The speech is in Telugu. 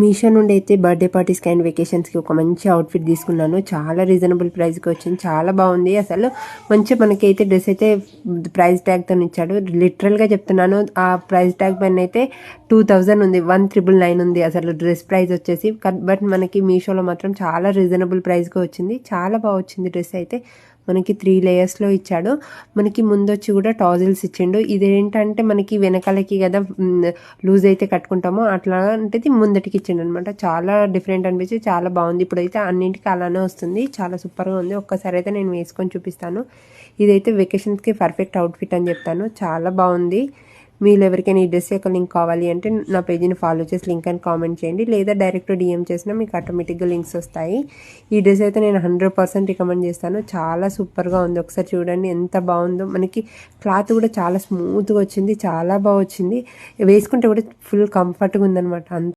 మీషో నుండి అయితే బర్త్డే పార్టీస్కి అండ్ వెకేషన్స్కి ఒక మంచి అవుట్ఫిట్ తీసుకున్నాను. చాలా రీజనబుల్ ప్రైస్కి వచ్చింది, చాలా బాగుంది. అసలు మంచి మనకైతే డ్రెస్ అయితే ప్రైస్ ట్యాగ్తో ఇచ్చాడు. లిటరల్గా చెప్తున్నాను, ఆ ప్రైస్ ట్యాగ్ పైన అయితే 2000 ఉంది, 1999 ఉంది అసలు డ్రెస్ ప్రైస్ వచ్చేసి. బట్ మనకి మీషోలో మాత్రం చాలా రీజనబుల్ ప్రైస్కి వచ్చింది, చాలా బాగా వచ్చింది డ్రెస్ అయితే. మనకి 3 లేయర్స్లో ఇచ్చాడు. మనకి ముందొచ్చి కూడా టాజిల్స్ ఇచ్చిండు. ఇదేంటంటే మనకి వెనకాలకి కదా లూజ్ అయితే కట్టుకుంటామో అట్లాంటిది ముందటికి ఇచ్చిండు అనమాట. చాలా డిఫరెంట్ అనిపించి చాలా బాగుంది. ఇప్పుడైతే అన్నింటికి అలానే వస్తుంది, చాలా సూపర్గా ఉంది. ఒక్కసారి అయితే నేను వేసుకొని చూపిస్తాను. ఇదైతే వెకేషన్స్కి పర్ఫెక్ట్ అవుట్ఫిట్ అని చెప్తాను, చాలా బాగుంది. మీరు ఎవరికైనా ఈ డ్రెస్ యొక్క లింక్ కావాలి అంటే నా పేజీని ఫాలో చేసి లింక్ అని కామెంట్ చేయండి, లేదా డైరెక్ట్ డిఎం చేసినా మీకు ఆటోమేటిక్గా లింక్స్ వస్తాయి. ఈ డ్రెస్ అయితే నేను 100% రికమెండ్ చేస్తాను, చాలా సూపర్గా ఉంది. ఒకసారి చూడండి ఎంత బాగుందో. మనకి క్లాత్ కూడా చాలా స్మూత్గా వచ్చింది, చాలా బాగా వచ్చింది. వేసుకుంటే కూడా ఫుల్ కంఫర్ట్గా ఉందనమాట.